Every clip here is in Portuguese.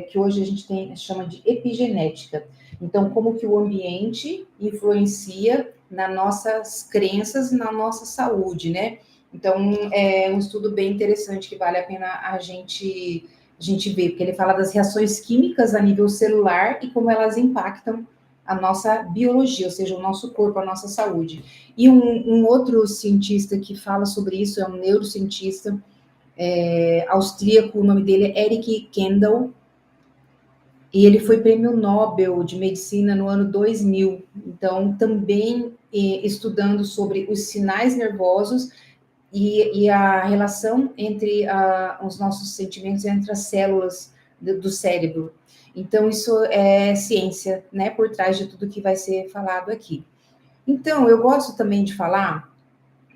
que hoje a gente chama de epigenética. Então, como que o ambiente influencia nas nossas crenças, na nossa saúde, né? Então, é um estudo bem interessante que vale a pena a gente ver, porque ele fala das reações químicas a nível celular e como elas impactam a nossa biologia, ou seja, o nosso corpo, a nossa saúde. E um outro cientista que fala sobre isso é um neurocientista austríaco, o nome dele é Eric Kandel, e ele foi prêmio Nobel de Medicina no ano 2000. Então, também estudando sobre os sinais nervosos e a relação entre os nossos sentimentos, entre as células do cérebro. Então, isso é ciência, né, por trás de tudo que vai ser falado aqui. Então, eu gosto também de falar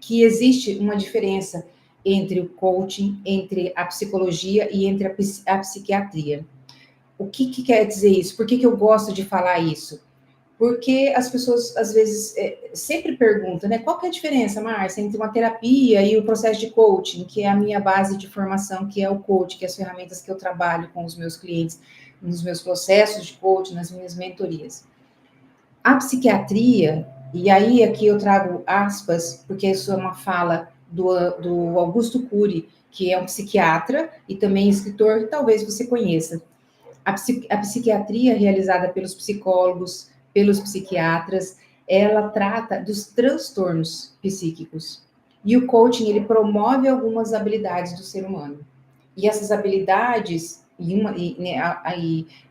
que existe uma diferença entre o coaching, entre a psicologia e entre a psiquiatria. O que quer dizer isso? Por que eu gosto de falar isso? Porque as pessoas, às vezes, sempre perguntam, né? Qual que é a diferença, Márcia, entre uma terapia e o processo de coaching, que é a minha base de formação, que é o coaching, que é as ferramentas que eu trabalho com os meus clientes, nos meus processos de coaching, nas minhas mentorias. A psiquiatria, e aí aqui eu trago aspas, porque isso é uma fala do Augusto Cury, que é um psiquiatra e também escritor, que talvez você conheça. A psiquiatria realizada pelos psicólogos, pelos psiquiatras, ela trata dos transtornos psíquicos. E o coaching, ele promove algumas habilidades do ser humano. E essas habilidades, e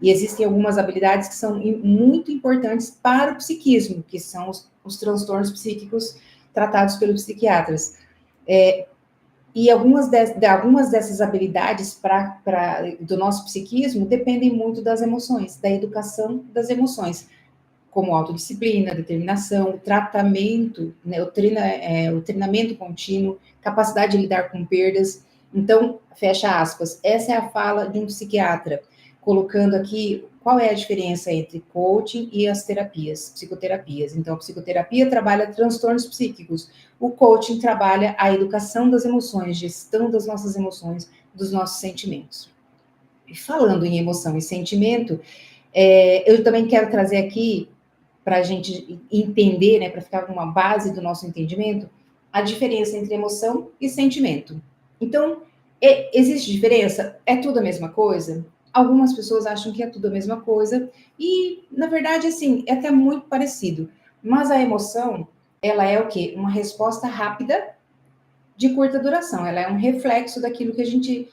existem algumas habilidades que são muito importantes para o psiquismo, que são os transtornos psíquicos tratados pelos psiquiatras. E algumas dessas habilidades do nosso psiquismo dependem muito das emoções, da educação das emoções, como autodisciplina, determinação, o tratamento, né, o treinamento contínuo, capacidade de lidar com perdas. Então, fecha aspas, essa é a fala de um psiquiatra, colocando aqui qual é a diferença entre coaching e as terapias, psicoterapias. Então, a psicoterapia trabalha transtornos psíquicos, o coaching trabalha a educação das emoções, gestão das nossas emoções, dos nossos sentimentos. E falando em emoção e sentimento, eu também quero trazer aqui, para a gente entender, né, para ficar com uma base do nosso entendimento, a diferença entre emoção e sentimento. Então, existe diferença? É tudo a mesma coisa? Algumas pessoas acham que é tudo a mesma coisa, e, na verdade, assim, é até muito parecido. Mas a emoção, ela é o quê? Uma resposta rápida de curta duração. Ela é um reflexo daquilo que a gente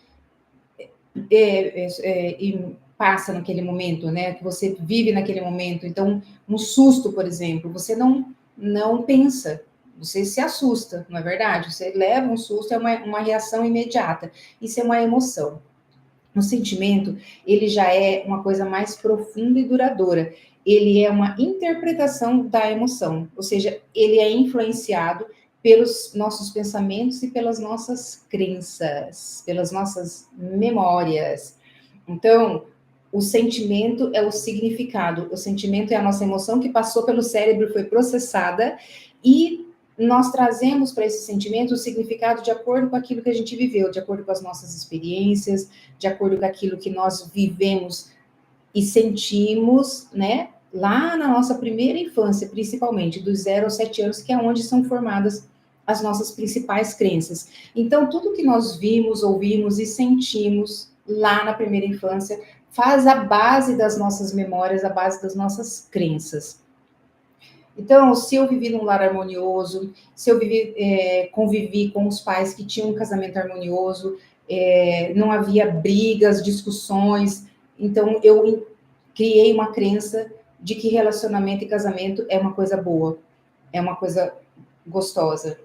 passa naquele momento, né? Que você vive naquele momento. Então, um susto, por exemplo, você não pensa, você se assusta, não é verdade? Você leva um susto, é uma reação imediata. Isso é uma emoção. O sentimento, ele já é uma coisa mais profunda e duradoura. Ele é uma interpretação da emoção, ou seja, ele é influenciado pelos nossos pensamentos e pelas nossas crenças, pelas nossas memórias. Então, o sentimento é o significado, o sentimento é a nossa emoção que passou pelo cérebro, foi processada, e nós trazemos para esse sentimento o significado de acordo com aquilo que a gente viveu, de acordo com as nossas experiências, de acordo com aquilo que nós vivemos e sentimos, né? Lá na nossa primeira infância, principalmente, dos 0 aos 7 anos, que é onde são formadas as nossas principais crenças. Então, tudo que nós vimos, ouvimos e sentimos lá na primeira infância faz a base das nossas memórias, a base das nossas crenças. Então, se eu vivi num lar harmonioso, se eu convivi com os pais que tinham um casamento harmonioso, não havia brigas, discussões, então eu criei uma crença de que relacionamento e casamento é uma coisa boa, é uma coisa gostosa.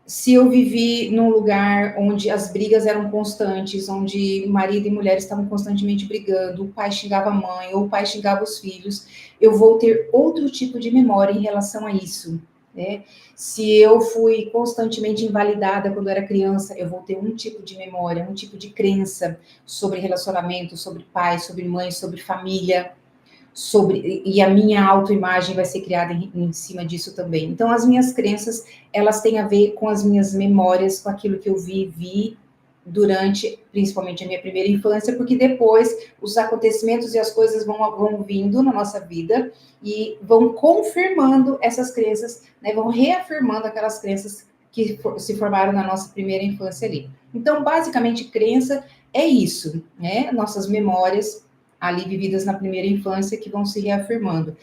Se eu vivi num lugar onde as brigas eram constantes, onde marido e mulher estavam constantemente brigando, o pai xingava a mãe ou o pai xingava os filhos, eu vou ter outro tipo de memória em relação a isso, né? Se eu fui constantemente invalidada quando era criança, eu vou ter um tipo de memória, um tipo de crença sobre relacionamento, sobre pai, sobre mãe, sobre família, e a minha autoimagem vai ser criada em cima disso também. Então, as minhas crenças, elas têm a ver com as minhas memórias, com aquilo que eu vivi durante, principalmente, a minha primeira infância, porque depois os acontecimentos e as coisas vão vindo na nossa vida e vão confirmando essas crenças, né, vão reafirmando aquelas crenças que se formaram na nossa primeira infância ali. Então, basicamente, crença é isso, né? Nossas memórias ali vividas na primeira infância que vão se reafirmando.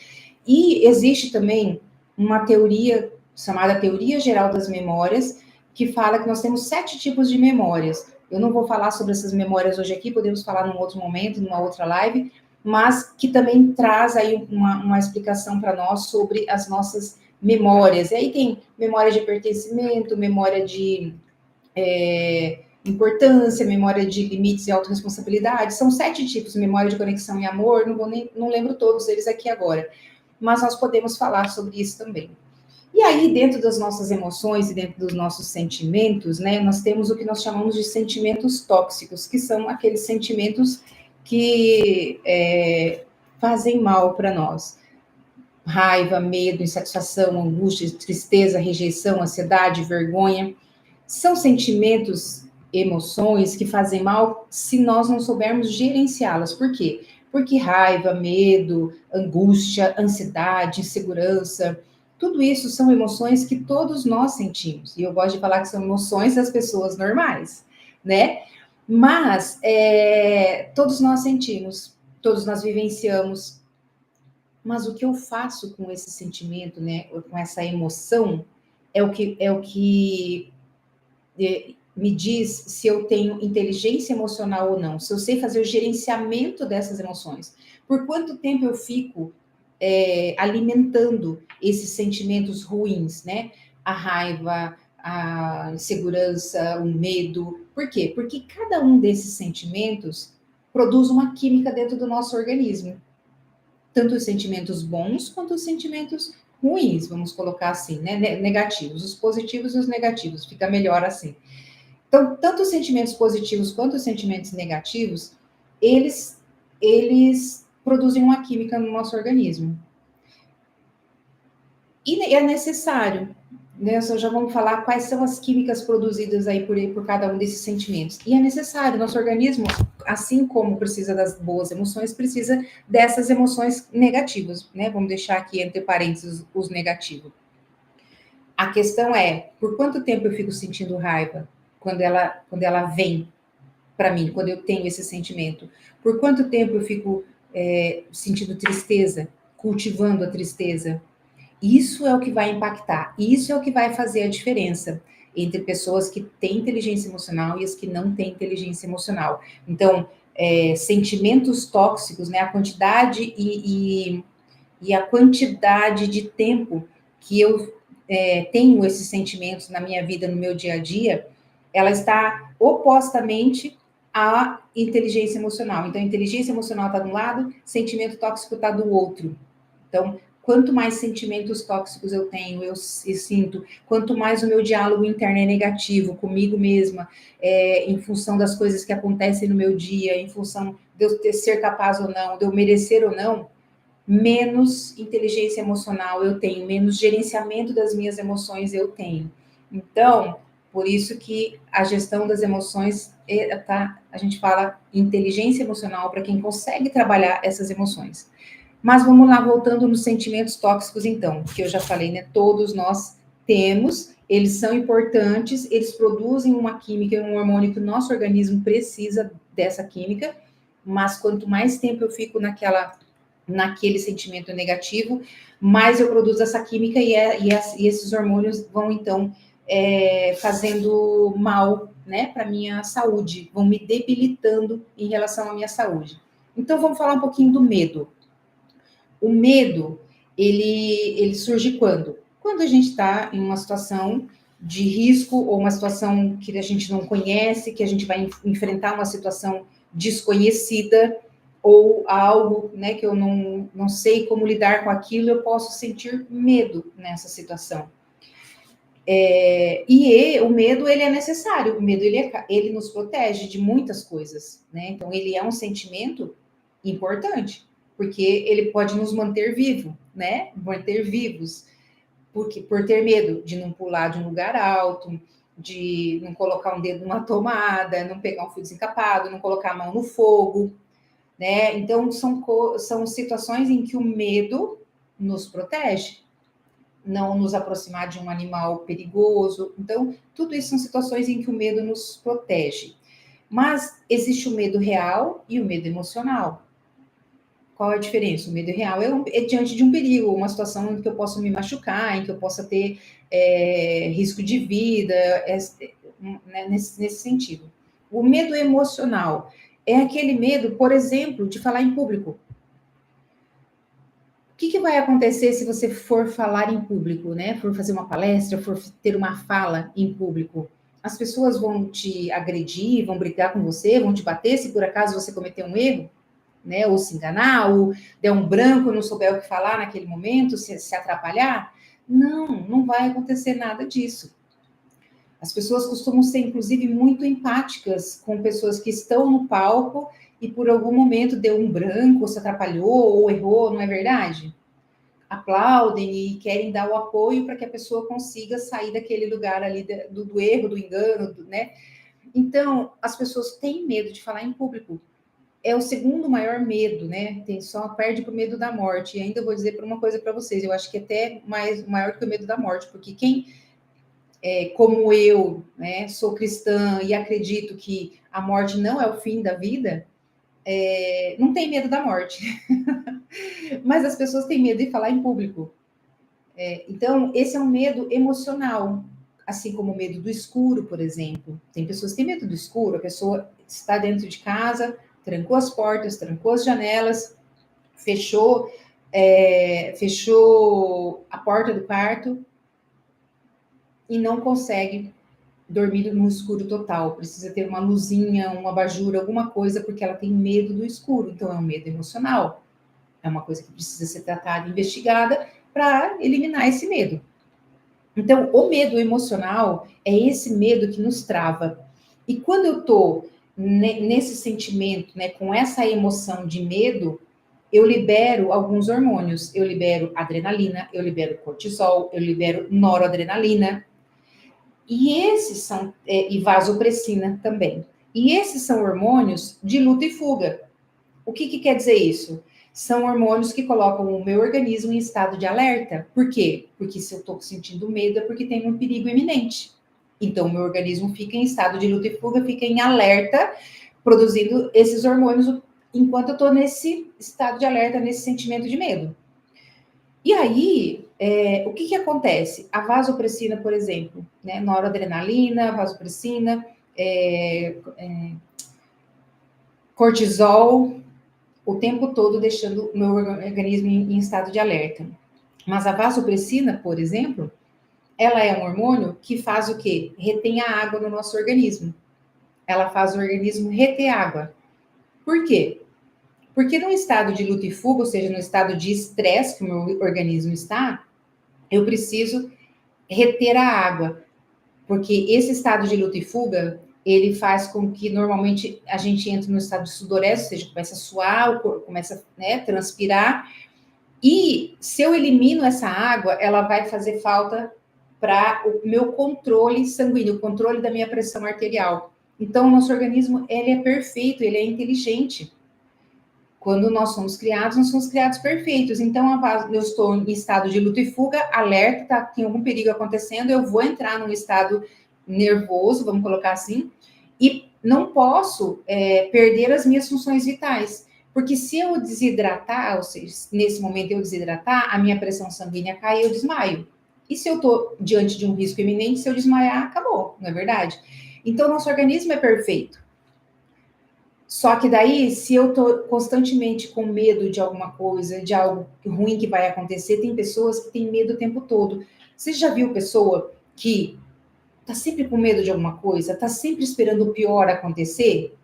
E existe também uma teoria chamada Teoria Geral das Memórias, que fala que nós temos 7 tipos de memórias. Eu não vou falar sobre essas memórias hoje aqui, podemos falar num outro momento, numa outra live, mas que também traz aí uma explicação para nós sobre as nossas memórias. E aí tem memória de pertencimento, memória de importância, memória de limites e autorresponsabilidade. São 7 tipos, memória de conexão e amor, não lembro todos eles aqui agora, mas nós podemos falar sobre isso também. E aí, dentro das nossas emoções e dentro dos nossos sentimentos, né, nós temos o que nós chamamos de sentimentos tóxicos, que são aqueles sentimentos que fazem mal para nós. Raiva, medo, insatisfação, angústia, tristeza, rejeição, ansiedade, vergonha. São sentimentos, emoções que fazem mal se nós não soubermos gerenciá-las. Por quê? Porque raiva, medo, angústia, ansiedade, insegurança, tudo isso são emoções que todos nós sentimos. E eu gosto de falar que são emoções das pessoas normais, né? Mas todos nós sentimos, todos nós vivenciamos. Mas o que eu faço com esse sentimento, né? Com essa emoção, é o que me diz se eu tenho inteligência emocional ou não, se eu sei fazer o gerenciamento dessas emoções. Por quanto tempo eu fico alimentando esses sentimentos ruins, né? A raiva, a insegurança, o medo. Por quê? Porque cada um desses sentimentos produz uma química dentro do nosso organismo. Tanto os sentimentos bons quanto os sentimentos ruins, vamos colocar assim, né? Negativos, os positivos e os negativos, fica melhor assim. Então, tanto os sentimentos positivos quanto os sentimentos negativos, eles produzem uma química no nosso organismo. E é necessário, né? Já vamos falar quais são as químicas produzidas aí por cada um desses sentimentos. E é necessário, nosso organismo, assim como precisa das boas emoções, precisa dessas emoções negativas, né? Vamos deixar aqui entre parênteses os negativos. A questão é, por quanto tempo eu fico sentindo raiva quando ela vem para mim, quando eu tenho esse sentimento? Por quanto tempo eu fico sentindo tristeza, cultivando a tristeza? Isso é o que vai impactar, isso é o que vai fazer a diferença entre pessoas que têm inteligência emocional e as que não têm inteligência emocional. Então, sentimentos tóxicos, né, a quantidade e a quantidade de tempo que eu tenho esses sentimentos na minha vida, no meu dia a dia, ela está opostamente à inteligência emocional. Então, a inteligência emocional está de um lado, sentimento tóxico está do outro. Então, quanto mais sentimentos tóxicos eu tenho, eu sinto, quanto mais o meu diálogo interno é negativo comigo mesma, em função das coisas que acontecem no meu dia, em função de eu ser capaz ou não, de eu merecer ou não, menos inteligência emocional eu tenho, menos gerenciamento das minhas emoções eu tenho. Então, por isso que a gestão das emoções, a gente fala inteligência emocional para quem consegue trabalhar essas emoções. Mas vamos lá, voltando nos sentimentos tóxicos, então, que eu já falei, né? Todos nós temos, eles são importantes, eles produzem uma química, um hormônio que o nosso organismo precisa dessa química, mas quanto mais tempo eu fico naquele sentimento negativo, mais eu produzo essa química e esses hormônios vão, então, fazendo mal, né, para minha saúde, vão me debilitando em relação à minha saúde. Então, vamos falar um pouquinho do medo. O medo, ele surge quando? Quando a gente está em uma situação de risco ou uma situação que a gente não conhece, que a gente vai enfrentar uma situação desconhecida ou algo, né, que eu não sei como lidar com aquilo, eu posso sentir medo nessa situação. O medo, ele é necessário, o medo, ele nos protege de muitas coisas, né? Então, ele é um sentimento importante, porque ele pode nos manter vivo, né? Manter vivos, por ter medo de não pular de um lugar alto, de não colocar um dedo numa tomada, não pegar um fio desencapado, não colocar a mão no fogo, né? Então, são situações em que o medo nos protege, não nos aproximar de um animal perigoso. Então, tudo isso são situações em que o medo nos protege. Mas existe o medo real e o medo emocional. Qual é a diferença? O medo real é diante de um perigo, uma situação em que eu posso me machucar, em que eu possa ter risco de vida, né, nesse sentido. O medo emocional é aquele medo, por exemplo, de falar em público. O que vai acontecer se você for falar em público, né? For fazer uma palestra, for ter uma fala em público? As pessoas vão te agredir, vão brigar com você, vão te bater se por acaso você cometer um erro, né? Ou se enganar, ou der um branco, não souber o que falar naquele momento, se atrapalhar? Não vai acontecer nada disso. As pessoas costumam ser, inclusive, muito empáticas com pessoas que estão no palco e por algum momento deu um branco, ou se atrapalhou, ou errou, não é verdade? Aplaudem e querem dar o apoio para que a pessoa consiga sair daquele lugar ali do erro, do engano, né? Então, as pessoas têm medo de falar em público. É o segundo maior medo, né? Só perde para o medo da morte. E ainda vou dizer uma coisa para vocês, eu acho que até maior que o medo da morte, porque quem, como eu, né, sou cristã e acredito que a morte não é o fim da vida, não tem medo da morte. Mas as pessoas têm medo de falar em público. Então, esse é um medo emocional, assim como o medo do escuro, por exemplo. Tem pessoas que têm medo do escuro, a pessoa está dentro de casa, trancou as portas, trancou as janelas, fechou a porta do quarto e não consegue dormir no escuro total. Precisa ter uma luzinha, um abajur, alguma coisa, porque ela tem medo do escuro. Então, é um medo emocional. É uma coisa que precisa ser tratada, investigada, para eliminar esse medo. Então, o medo emocional é esse medo que nos trava. E quando eu estou nesse sentimento, né, com essa emoção de medo, eu libero alguns hormônios. Eu libero adrenalina, eu libero cortisol, eu libero noradrenalina. E esses são, e vasopressina também. E esses são hormônios de luta e fuga. O que quer dizer isso? São hormônios que colocam o meu organismo em estado de alerta. Por quê? Porque se eu estou sentindo medo é porque tem um perigo iminente. Então, o meu organismo fica em estado de luta e fuga, fica em alerta, produzindo esses hormônios enquanto eu estou nesse estado de alerta, nesse sentimento de medo. E aí, o que acontece? A vasopressina, por exemplo, né? Noradrenalina, vasopressina, cortisol, o tempo todo deixando o meu organismo em estado de alerta. Mas a vasopressina, por exemplo, ela é um hormônio que faz o quê? Retém a água no nosso organismo. Ela faz o organismo reter água. Por quê? Porque no estado de luta e fuga, ou seja, no estado de estresse que o meu organismo está, eu preciso reter a água. Porque esse estado de luta e fuga, ele faz com que normalmente a gente entre no estado de sudorese, ou seja, começa a suar, o corpo começa a transpirar. E se eu elimino essa água, ela vai fazer falta para o meu controle sanguíneo, o controle da minha pressão arterial. Então, o nosso organismo, ele é perfeito, ele é inteligente. Quando nós somos criados perfeitos. Então, eu estou em estado de luta e fuga, alerta, tá, tem algum perigo acontecendo, eu vou entrar num estado nervoso, vamos colocar assim, e não posso perder as minhas funções vitais. Porque se eu desidratar, ou seja, nesse momento eu desidratar, a minha pressão sanguínea cai e eu desmaio. E se eu estou diante de um risco iminente, se eu desmaiar, acabou, não é verdade? Então, nosso organismo é perfeito. Só que daí, se eu tô constantemente com medo de alguma coisa, de algo ruim que vai acontecer, tem pessoas que têm medo o tempo todo. Você já viu pessoa que tá sempre com medo de alguma coisa, tá sempre esperando o pior acontecer?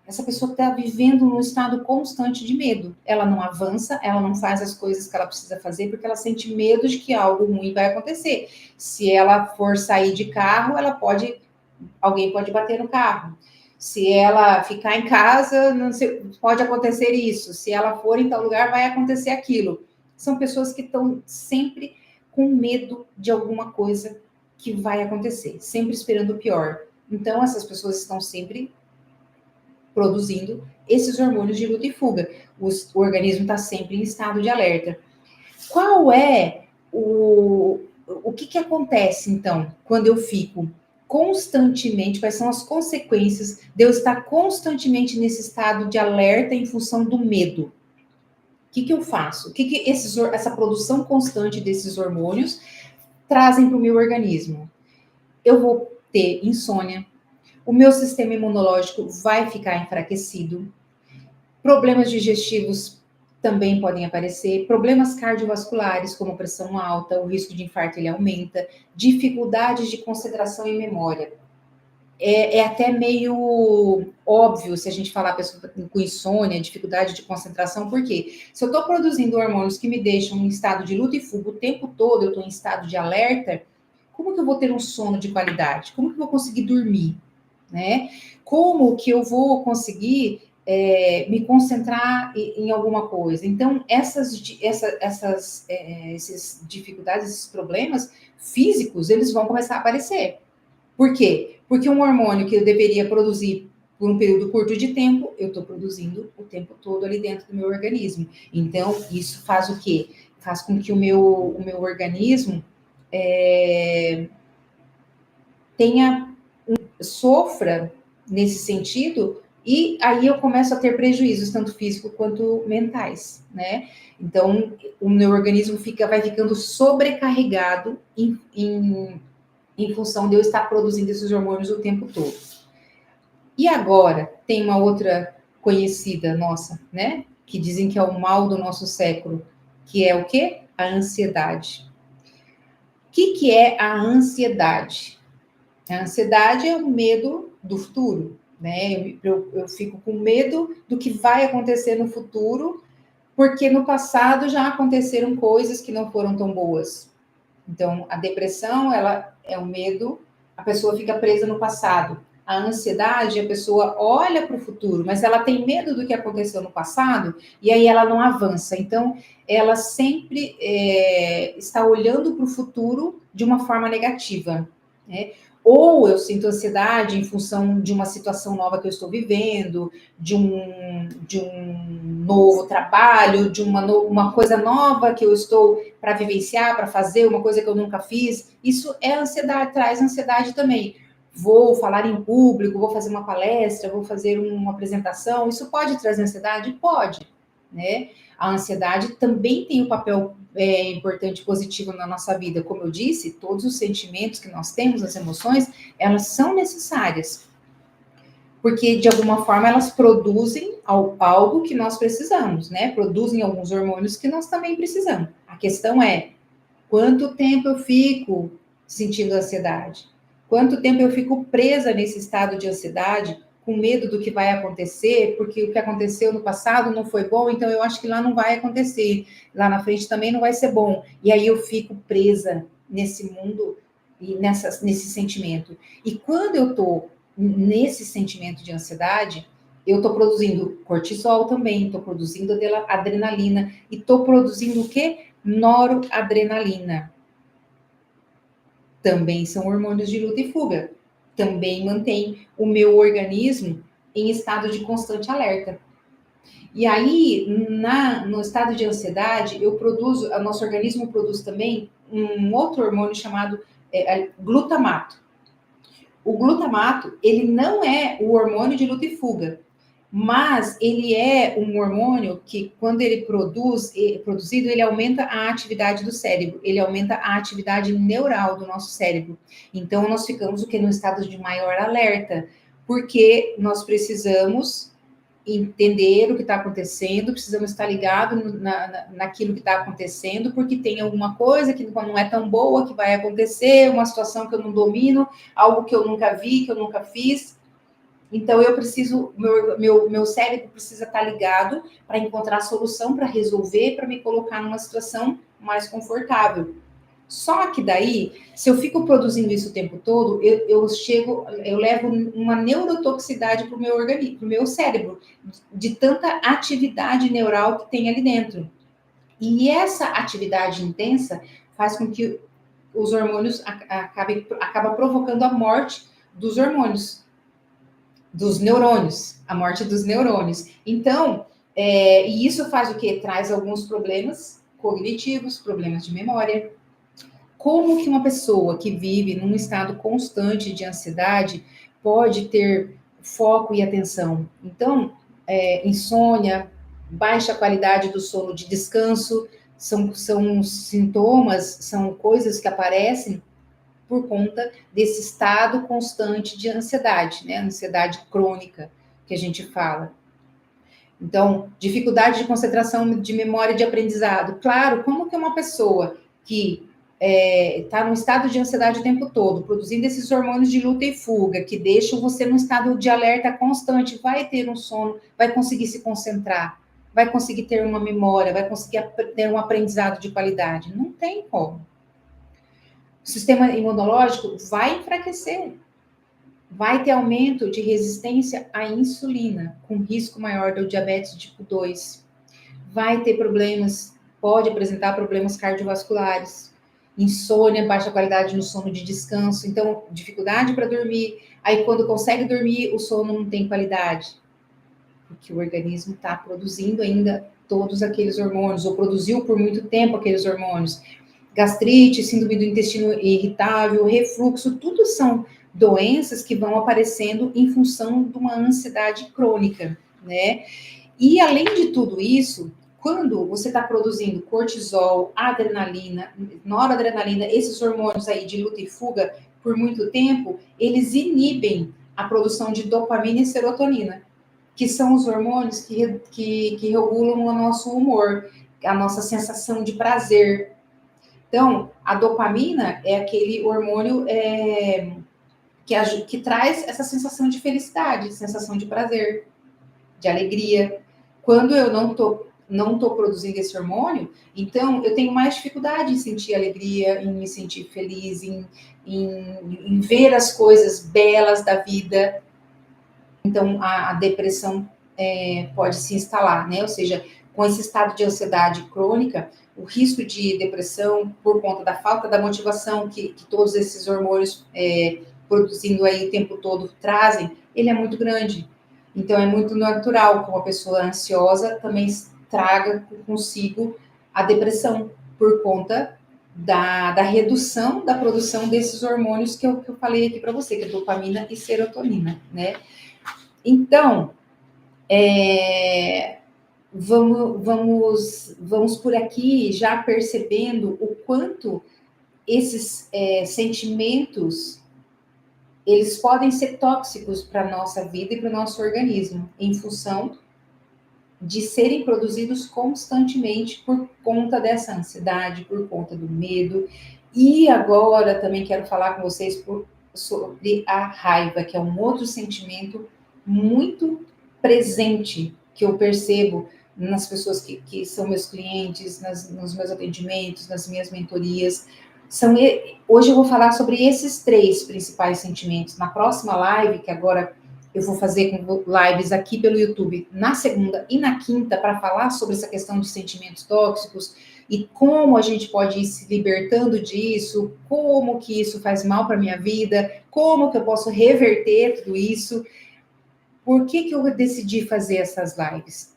Essa pessoa está vivendo num estado constante de medo. Ela não avança, ela não faz as coisas que ela precisa fazer porque ela sente medo de que algo ruim vai acontecer. Se ela for sair de carro, alguém pode bater no carro. Se ela ficar em casa, não sei, pode acontecer isso. Se ela for em tal lugar, vai acontecer aquilo. São pessoas que estão sempre com medo de alguma coisa que vai acontecer, sempre esperando o pior. Então, essas pessoas estão sempre produzindo esses hormônios de luta e fuga. O organismo está sempre em estado de alerta. Qual é o que acontece, então, quando eu fico constantemente, quais são as consequências de eu estar constantemente nesse estado de alerta em função do medo? O que eu faço? O que essa produção constante desses hormônios trazem para o meu organismo? Eu vou ter insônia, o meu sistema imunológico vai ficar enfraquecido, problemas digestivos também podem aparecer, problemas cardiovasculares, como pressão alta, o risco de infarto ele aumenta, dificuldades de concentração e memória. É até meio óbvio se a gente falar pessoa com insônia, dificuldade de concentração, porque se eu estou produzindo hormônios que me deixam em estado de luta e fuga o tempo todo, eu estou em estado de alerta, como que eu vou ter um sono de qualidade? Como que eu vou conseguir dormir? Né? Como que eu vou conseguir me concentrar em alguma coisa? Então, essas dificuldades, esses problemas físicos, eles vão começar a aparecer. Por quê? Porque um hormônio que eu deveria produzir por um período curto de tempo, eu estou produzindo o tempo todo ali dentro do meu organismo. Então, isso faz o quê? Faz com que o meu organismo tenha sofra nesse sentido, e aí eu começo a ter prejuízos, tanto físicos quanto mentais, né? Então, o meu organismo vai ficando sobrecarregado em função de eu estar produzindo esses hormônios o tempo todo. E agora, tem uma outra conhecida nossa, né? Que dizem que é o mal do nosso século, que é o quê? A ansiedade. O que é a ansiedade? A ansiedade é o medo do futuro, né? Eu fico com medo do que vai acontecer no futuro, porque no passado já aconteceram coisas que não foram tão boas. Então, a depressão, ela é o medo, a pessoa fica presa no passado. A ansiedade, a pessoa olha para o futuro, mas ela tem medo do que aconteceu no passado e aí ela não avança. Então, ela sempre está olhando para o futuro de uma forma negativa, né? Ou eu sinto ansiedade em função de uma situação nova que eu estou vivendo, de um novo trabalho, de uma coisa nova que eu estou para vivenciar, para fazer, uma coisa que eu nunca fiz. Isso é ansiedade, traz ansiedade também. Vou falar em público, vou fazer uma palestra, vou fazer uma apresentação. Isso pode trazer ansiedade? Pode, né? A ansiedade também tem um papel importante e positivo na nossa vida. Como eu disse, todos os sentimentos que nós temos, as emoções, elas são necessárias. Porque, de alguma forma, elas produzem algo que nós precisamos, né? Produzem alguns hormônios que nós também precisamos. A questão é, quanto tempo eu fico sentindo ansiedade? Quanto tempo eu fico presa nesse estado de ansiedade, com medo do que vai acontecer, porque o que aconteceu no passado não foi bom, então eu acho que lá não vai acontecer, lá na frente também não vai ser bom. E aí eu fico presa nesse mundo e nesse sentimento. E quando eu estou nesse sentimento de ansiedade, eu estou produzindo cortisol também, estou produzindo adrenalina e estou produzindo o quê? Noradrenalina. Também são hormônios de luta e fuga. Também mantém o meu organismo em estado de constante alerta. E aí, no estado de ansiedade, o nosso organismo produz também um outro hormônio chamado glutamato. O glutamato, ele não é o hormônio de luta e fuga, mas ele é um hormônio que, quando ele produzido, ele aumenta a atividade do cérebro, ele aumenta a atividade neural do nosso cérebro. Então, nós ficamos o que? No estado de maior alerta, porque nós precisamos entender o que está acontecendo, precisamos estar ligados naquilo que está acontecendo, porque tem alguma coisa que não é tão boa que vai acontecer, uma situação que eu não domino, algo que eu nunca vi, que eu nunca fiz. Então, eu preciso, meu cérebro precisa estar ligado para encontrar solução, para resolver, para me colocar numa situação mais confortável. Só que daí, se eu fico produzindo isso o tempo todo, eu levo uma neurotoxicidade para o meu organismo, para o meu cérebro, de tanta atividade neural que tem ali dentro. E essa atividade intensa faz com que os hormônios acaba provocando a morte dos hormônios, dos neurônios, a morte dos neurônios. Então, e isso faz o quê? Traz alguns problemas cognitivos, problemas de memória. Como que uma pessoa que vive num estado constante de ansiedade pode ter foco e atenção? Então, insônia, baixa qualidade do sono de descanso, são sintomas, são coisas que aparecem por conta desse estado constante de ansiedade, né? Ansiedade crônica, que a gente fala. Então, dificuldade de concentração, de memória e de aprendizado. Claro, como que uma pessoa que está num estado de ansiedade o tempo todo, produzindo esses hormônios de luta e fuga, que deixam você num estado de alerta constante, vai ter um sono, vai conseguir se concentrar, vai conseguir ter uma memória, vai conseguir ter um aprendizado de qualidade? Não tem como. O sistema imunológico vai enfraquecer, vai ter aumento de resistência à insulina, com risco maior do diabetes tipo 2. Vai ter problemas, pode apresentar problemas cardiovasculares, insônia, baixa qualidade no sono de descanso, então dificuldade para dormir. Aí quando consegue dormir, o sono não tem qualidade, porque o organismo está produzindo ainda todos aqueles hormônios, ou produziu por muito tempo aqueles hormônios. Gastrite, síndrome do intestino irritável, refluxo, tudo são doenças que vão aparecendo em função de uma ansiedade crônica, né? E além de tudo isso, quando você está produzindo cortisol, adrenalina, noradrenalina, esses hormônios aí de luta e fuga por muito tempo, eles inibem a produção de dopamina e serotonina, que são os hormônios que regulam o nosso humor, a nossa sensação de prazer. Então, a dopamina é aquele hormônio que traz essa sensação de felicidade, sensação de prazer, de alegria. Quando eu não tô produzindo esse hormônio, então eu tenho mais dificuldade em sentir alegria, em me sentir feliz, em ver as coisas belas da vida. Então a depressão pode se instalar, né? Ou seja, com esse estado de ansiedade crônica, o risco de depressão por conta da falta da motivação que todos esses hormônios produzindo aí o tempo todo trazem, ele é muito grande. Então, é muito natural que uma pessoa ansiosa também traga consigo a depressão, por conta da redução da produção desses hormônios que eu falei aqui para você, que é dopamina e serotonina, né? Então, vamos por aqui já percebendo o quanto esses sentimentos eles podem ser tóxicos para a nossa vida e para o nosso organismo, em função de serem produzidos constantemente por conta dessa ansiedade, por conta do medo. E agora também quero falar com vocês sobre a raiva, que é um outro sentimento muito presente que eu percebo nas pessoas que são meus clientes, nos meus atendimentos, nas minhas mentorias. Hoje eu vou falar sobre esses 3 principais sentimentos. Na próxima live, que agora eu vou fazer com lives aqui pelo YouTube, na segunda e na quinta, para falar sobre essa questão dos sentimentos tóxicos e como a gente pode ir se libertando disso, como que isso faz mal para a minha vida, como que eu posso reverter tudo isso. Por que eu decidi fazer essas lives?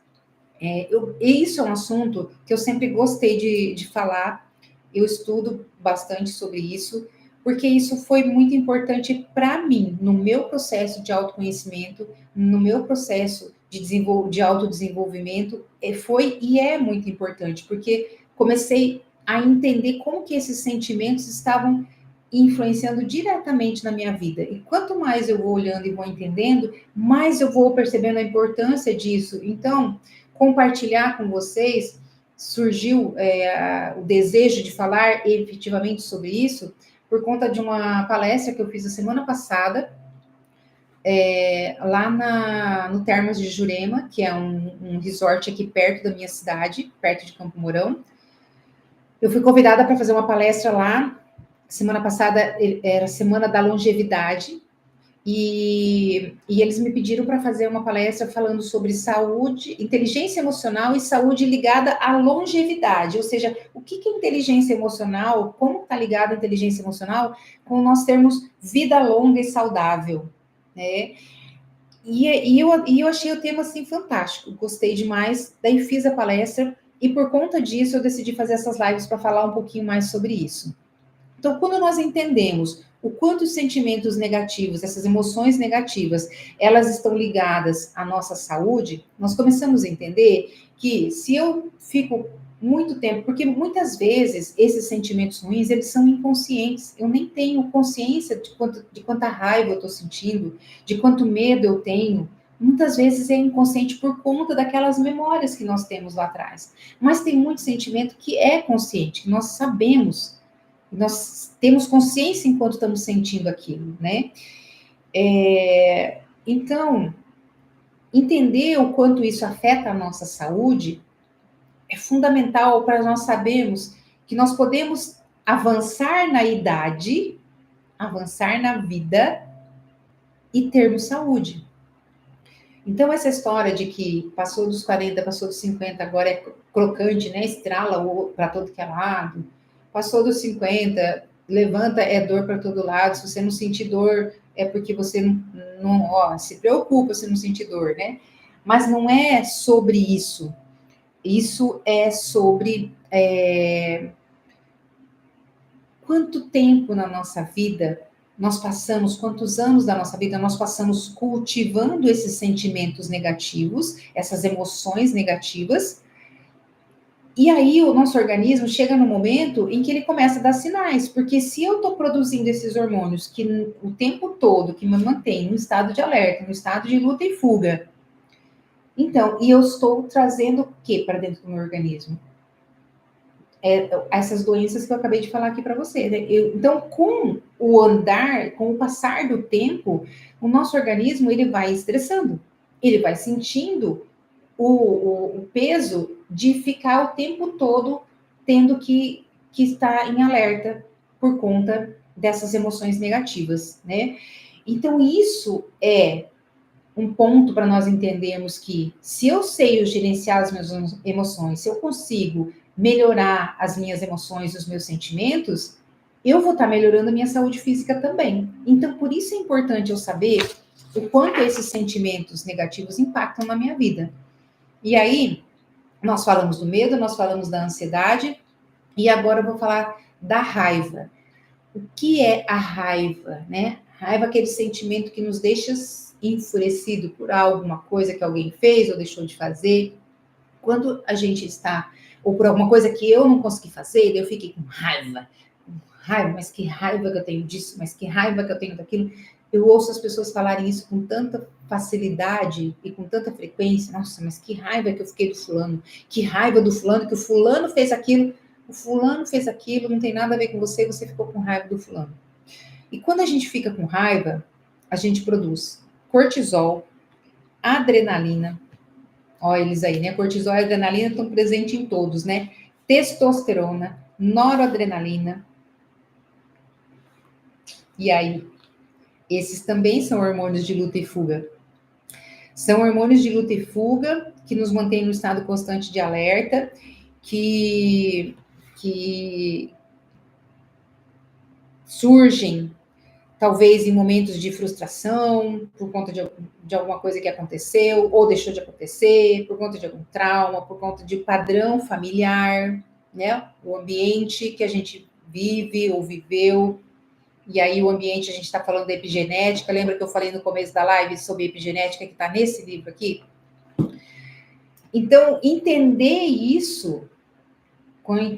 Isso é um assunto que eu sempre gostei de falar. Eu estudo bastante sobre isso, porque isso foi muito importante para mim, no meu processo de autoconhecimento, no meu processo de autodesenvolvimento, foi e é muito importante, porque comecei a entender como que esses sentimentos estavam influenciando diretamente na minha vida. E quanto mais eu vou olhando e vou entendendo, mais eu vou percebendo a importância disso. Então, compartilhar com vocês surgiu o desejo de falar efetivamente sobre isso por conta de uma palestra que eu fiz a semana passada, lá no Termas de Jurema, que é um resort aqui perto da minha cidade, perto de Campo Mourão. Eu fui convidada para fazer uma palestra lá. Semana passada era a Semana da Longevidade, E eles me pediram para fazer uma palestra falando sobre saúde, inteligência emocional e saúde ligada à longevidade. Ou seja, o que é inteligência emocional? Como está ligada a inteligência emocional com nós termos vida longa e saudável, né? E eu achei o tema assim fantástico, gostei demais. Daí fiz a palestra e por conta disso eu decidi fazer essas lives para falar um pouquinho mais sobre isso. Então, quando nós entendemos o quanto os sentimentos negativos, essas emoções negativas, elas estão ligadas à nossa saúde, nós começamos a entender que se eu fico muito tempo, porque muitas vezes esses sentimentos ruins, eles são inconscientes. Eu nem tenho consciência de quanta raiva eu estou sentindo, de quanto medo eu tenho. Muitas vezes é inconsciente por conta daquelas memórias que nós temos lá atrás. Mas tem muito sentimento que é consciente, que nós sabemos, nós temos consciência enquanto estamos sentindo aquilo, né? Então, entender o quanto isso afeta a nossa saúde é fundamental para nós sabermos que nós podemos avançar na idade, avançar na vida e termos saúde. Então, essa história de que passou dos 40, passou dos 50, agora é crocante, né? Estrala para todo que é lado. Passou dos 50, levanta, é dor para todo lado. Se você não sentir dor, é porque você não se preocupa se não sentir dor, né? Mas não é sobre isso. Isso é sobre quanto tempo na nossa vida nós passamos, quantos anos da nossa vida nós passamos cultivando esses sentimentos negativos, essas emoções negativas. E aí o nosso organismo chega no momento em que ele começa a dar sinais, porque se eu estou produzindo esses hormônios que o tempo todo que me mantém no estado de alerta, no estado de luta e fuga, então, e eu estou trazendo o que para dentro do meu organismo? Essas doenças que eu acabei de falar aqui para você. Né? Então, com o andar, com o passar do tempo, o nosso organismo ele vai estressando, ele vai sentindo o peso de ficar o tempo todo tendo que estar em alerta por conta dessas emoções negativas, né? Então, isso é um ponto para nós entendermos que se eu sei gerenciar as minhas emoções, se eu consigo melhorar as minhas emoções, os meus sentimentos, eu vou estar melhorando a minha saúde física também. Então, por isso é importante eu saber o quanto esses sentimentos negativos impactam na minha vida. E aí, nós falamos do medo, nós falamos da ansiedade, e agora eu vou falar da raiva. O que é a raiva, né? Raiva é aquele sentimento que nos deixa enfurecido por alguma coisa que alguém fez ou deixou de fazer. Quando a gente está, ou por alguma coisa que eu não consegui fazer, eu fiquei com raiva, mas que raiva que eu tenho disso, mas que raiva que eu tenho daquilo. Eu ouço as pessoas falarem isso com tanta facilidade e com tanta frequência. Nossa, mas que raiva que eu fiquei do fulano, que raiva do fulano, que o fulano fez aquilo, o fulano fez aquilo, não tem nada a ver com você, você ficou com raiva do fulano. E quando a gente fica com raiva, a gente produz cortisol, adrenalina. Olha eles aí, né? Cortisol e adrenalina estão presentes em todos, né? Testosterona, noradrenalina. E aí, esses também são hormônios de luta e fuga. São hormônios de luta e fuga que nos mantêm no estado constante de alerta, que surgem talvez em momentos de frustração, por conta de alguma coisa que aconteceu ou deixou de acontecer, por conta de algum trauma, por conta de padrão familiar, né? O ambiente que a gente vive ou viveu. E aí o ambiente, a gente está falando da epigenética, lembra que eu falei no começo da live sobre epigenética, que está nesse livro aqui? Então, entender isso,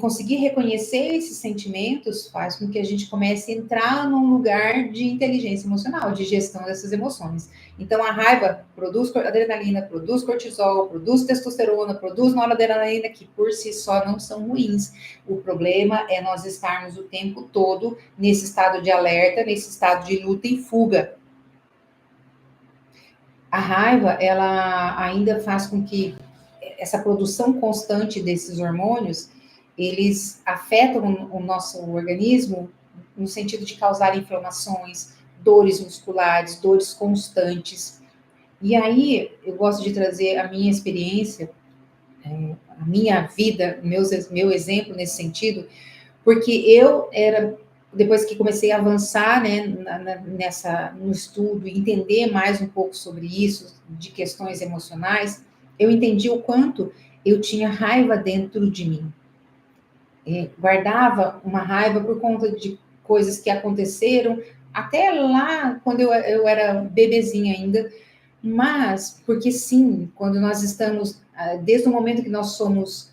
conseguir reconhecer esses sentimentos, faz com que a gente comece a entrar num lugar de inteligência emocional, de gestão dessas emoções. Então, a raiva produz adrenalina, produz cortisol, produz testosterona, produz noradrenalina, que por si só não são ruins. O problema é nós estarmos o tempo todo nesse estado de alerta, nesse estado de luta e fuga. A raiva, ela ainda faz com que essa produção constante desses hormônios, eles afetam o nosso organismo no sentido de causar inflamações, dores musculares, dores constantes. E aí, eu gosto de trazer a minha experiência, a minha vida, meu exemplo nesse sentido, porque eu era, depois que comecei a avançar, né, no estudo, entender mais um pouco sobre isso, de questões emocionais, eu entendi o quanto eu tinha raiva dentro de mim. Guardava uma raiva por conta de coisas que aconteceram, até lá, quando eu era bebezinha ainda, mas, porque sim, quando nós estamos, desde o momento que nós somos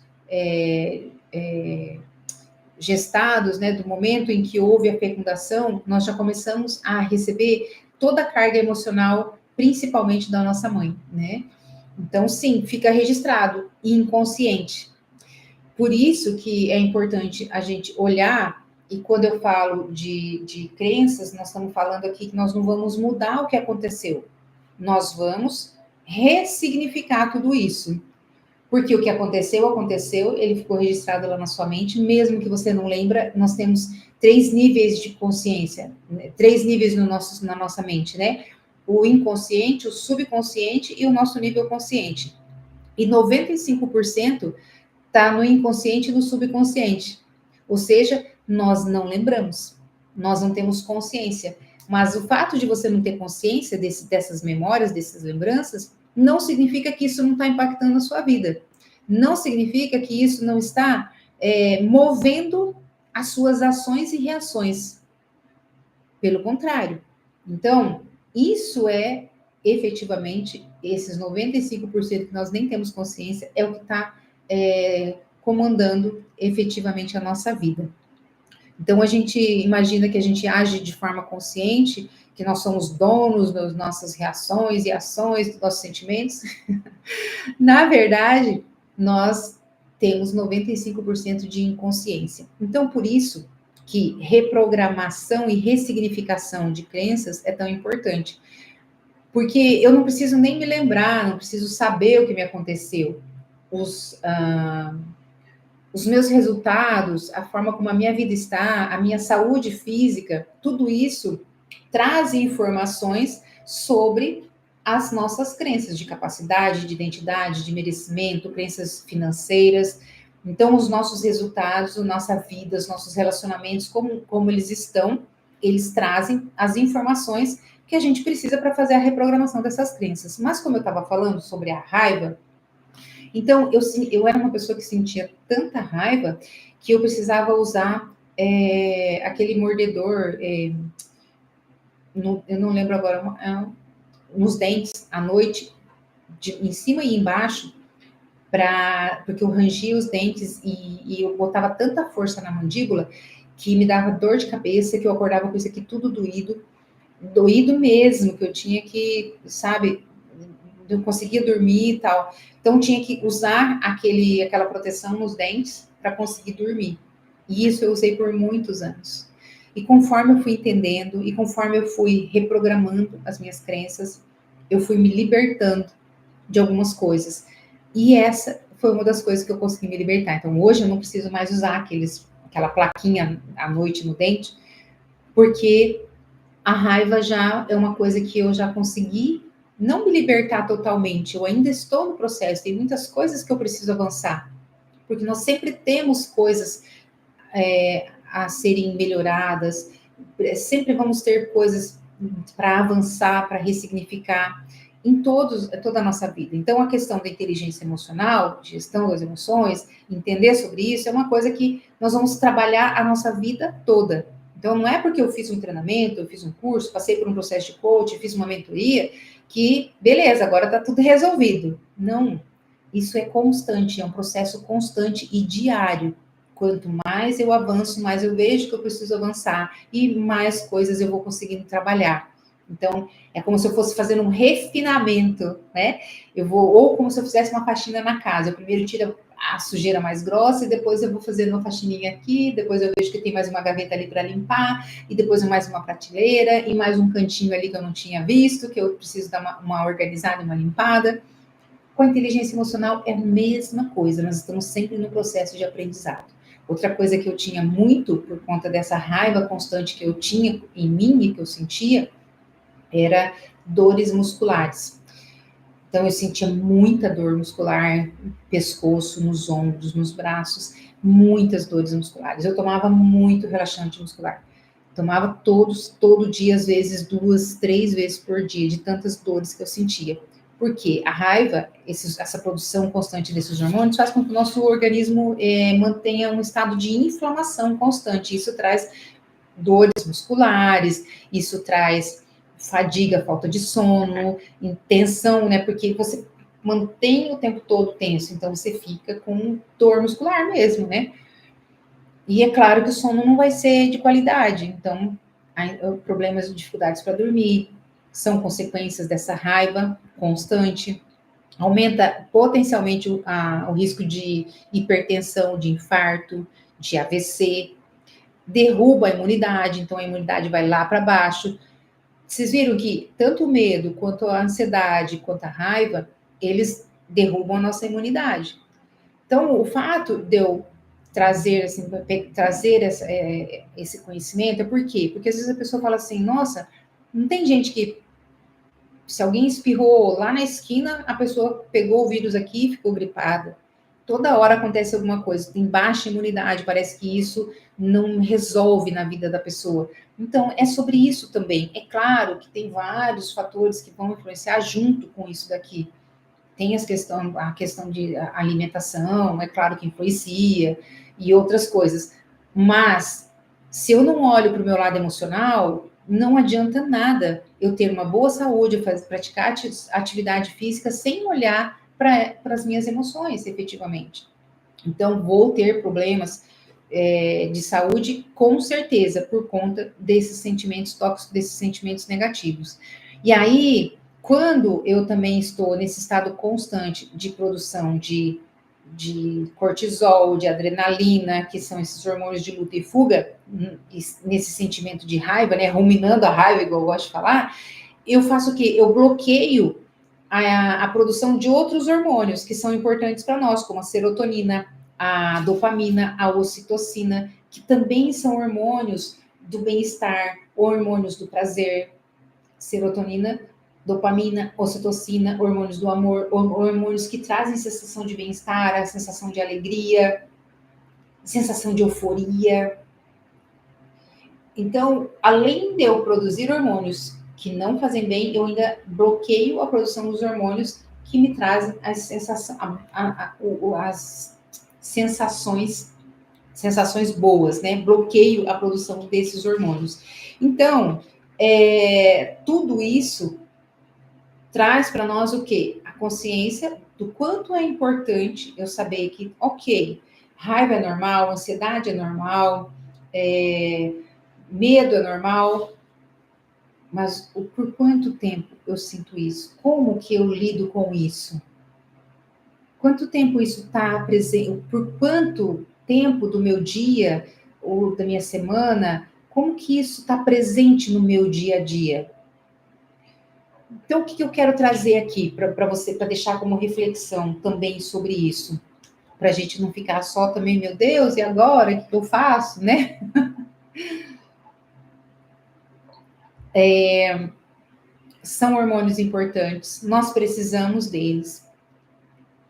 gestados, né, do momento em que houve a fecundação, nós já começamos a receber toda a carga emocional, principalmente da nossa mãe, né? Então, sim, fica registrado e inconsciente. Por isso que é importante a gente olhar, e quando eu falo de crenças, nós estamos falando aqui que nós não vamos mudar o que aconteceu, nós vamos ressignificar tudo isso. Porque o que aconteceu, aconteceu, ele ficou registrado lá na sua mente, mesmo que você não lembra, nós temos 3 níveis de consciência, 3 níveis na nossa mente, né? O inconsciente, o subconsciente e o nosso nível consciente. E 95% está no inconsciente e no subconsciente. Ou seja, nós não lembramos, nós não temos consciência. Mas o fato de você não ter consciência dessas memórias, dessas lembranças, não significa que isso não está impactando a sua vida. Não significa que isso não está movendo as suas ações e reações. Pelo contrário. Então, isso é efetivamente, esses 95% que nós nem temos consciência, é o que está comandando efetivamente a nossa vida. Então, a gente imagina que a gente age de forma consciente, que nós somos donos das nossas reações e ações, dos nossos sentimentos. Na verdade, nós temos 95% de inconsciência. Então, por isso que reprogramação e ressignificação de crenças é tão importante. Porque eu não preciso nem me lembrar, não preciso saber o que me aconteceu. Os meus resultados, a forma como a minha vida está, a minha saúde física, tudo isso traz informações sobre as nossas crenças de capacidade, de identidade, de merecimento, crenças financeiras. Então, os nossos resultados, a nossa vida, os nossos relacionamentos, como eles estão, eles trazem as informações que a gente precisa para fazer a reprogramação dessas crenças. Mas, como eu estava falando sobre a raiva, então, eu era uma pessoa que sentia tanta raiva que eu precisava usar aquele mordedor, eu não lembro agora, nos dentes, à noite, em cima e embaixo, porque eu rangia os dentes e eu botava tanta força na mandíbula que me dava dor de cabeça, que eu acordava com isso aqui tudo doído mesmo, que eu tinha que, sabe, não conseguia dormir e tal. Então, tinha que usar aquela proteção nos dentes para conseguir dormir. E isso eu usei por muitos anos. E conforme eu fui entendendo, e conforme eu fui reprogramando as minhas crenças, eu fui me libertando de algumas coisas. E essa foi uma das coisas que eu consegui me libertar. Então, hoje eu não preciso mais usar aquela plaquinha à noite no dente, porque a raiva já é uma coisa que eu já consegui não me libertar totalmente, eu ainda estou no processo, tem muitas coisas que eu preciso avançar, porque nós sempre temos coisas a serem melhoradas, sempre vamos ter coisas para avançar, para ressignificar em toda a nossa vida. Então, a questão da inteligência emocional, gestão das emoções, entender sobre isso, é uma coisa que nós vamos trabalhar a nossa vida toda. Então, não é porque eu fiz um treinamento, eu fiz um curso, passei por um processo de coaching, fiz uma mentoria, que, beleza, agora está tudo resolvido. Não, isso é constante, é um processo constante e diário. Quanto mais eu avanço, mais eu vejo que eu preciso avançar e mais coisas eu vou conseguindo trabalhar. Então, é como se eu fosse fazendo um refinamento, né? Ou como se eu fizesse uma faxina na casa. Eu primeiro tiro a sujeira mais grossa e depois eu vou fazendo uma faxininha aqui, depois eu vejo que tem mais uma gaveta ali para limpar, e depois mais uma prateleira, e mais um cantinho ali que eu não tinha visto, que eu preciso dar uma organizada e uma limpada. Com a inteligência emocional é a mesma coisa, nós estamos sempre no processo de aprendizado. Outra coisa que eu tinha muito por conta dessa raiva constante que eu tinha em mim e que eu sentia, era dores musculares. Então, eu sentia muita dor muscular, no pescoço, nos ombros, nos braços, muitas dores musculares. Eu tomava muito relaxante muscular. Tomava todo dia, às vezes 2, 3 vezes por dia, de tantas dores que eu sentia. Porque a raiva, essa produção constante desses hormônios, faz com que o nosso organismo mantenha um estado de inflamação constante. Isso traz dores musculares, isso traz fadiga, falta de sono, tensão, né? Porque você mantém o tempo todo tenso, então você fica com dor muscular mesmo, né? E é claro que o sono não vai ser de qualidade, então problemas e dificuldades para dormir são consequências dessa raiva constante. Aumenta potencialmente o risco de hipertensão, de infarto, de AVC, derruba a imunidade, então a imunidade vai lá para baixo. Vocês viram que tanto o medo, quanto a ansiedade, quanto a raiva, eles derrubam a nossa imunidade. Então, o fato de eu trazer, assim, trazer esse conhecimento é por quê? Porque às vezes a pessoa fala assim, nossa, não tem gente que, se alguém espirrou lá na esquina, a pessoa pegou o vírus aqui e ficou gripada. Toda hora acontece alguma coisa, tem baixa imunidade, parece que isso não resolve na vida da pessoa. Então, é sobre isso também. É claro que tem vários fatores que vão influenciar junto com isso daqui. Tem a questão de alimentação, é claro que influencia, e outras coisas. Mas, se eu não olho para o meu lado emocional, não adianta nada eu ter uma boa saúde, praticar atividade física sem olhar para as minhas emoções, efetivamente. Então, vou ter problemas de saúde, com certeza, por conta desses sentimentos tóxicos, desses sentimentos negativos. E aí, quando eu também estou nesse estado constante de produção de cortisol, de adrenalina, que são esses hormônios de luta e fuga, nesse sentimento de raiva, né, ruminando a raiva, igual eu gosto de falar, eu faço o quê? Eu bloqueio a produção de outros hormônios que são importantes para nós, como a serotonina, a dopamina, a ocitocina, que também são hormônios do bem-estar, hormônios do prazer, serotonina, dopamina, ocitocina, hormônios do amor, hormônios que trazem sensação de bem-estar, a sensação de alegria, sensação de euforia. Então, além de eu produzir hormônios que não fazem bem, eu ainda bloqueio a produção dos hormônios que me trazem as sensações boas, né? Bloqueio a produção desses hormônios. Então, tudo isso traz para nós o quê? A consciência do quanto é importante eu saber que, ok, raiva é normal, ansiedade é normal, medo é normal, mas por quanto tempo eu sinto isso? Como que eu lido com isso? Quanto tempo isso está presente? Por quanto tempo do meu dia ou da minha semana? Como que isso está presente no meu dia a dia? Então, o que eu quero trazer aqui para você, para deixar como reflexão também sobre isso? Para a gente não ficar só também, meu Deus, e agora? O que eu faço, né? São hormônios importantes, nós precisamos deles,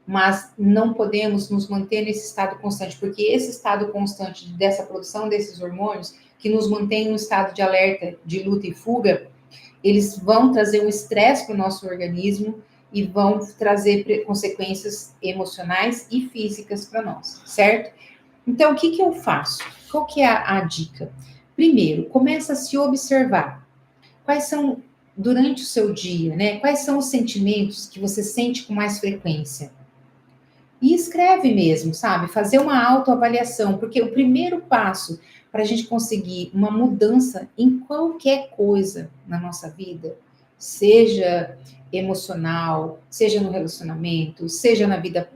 mas não podemos nos manter nesse estado constante, porque esse estado constante dessa produção desses hormônios, que nos mantém em um estado de alerta, de luta e fuga, eles vão trazer um estresse para o nosso organismo e vão trazer consequências emocionais e físicas para nós, certo? Então, o que eu faço? Qual que é a dica? Primeiro, começa a se observar. Quais são, durante o seu dia, né? Quais são os sentimentos que você sente com mais frequência? E escreve mesmo, sabe? Fazer uma autoavaliação, porque o primeiro passo para a gente conseguir uma mudança em qualquer coisa na nossa vida, seja emocional, seja no relacionamento, seja na vida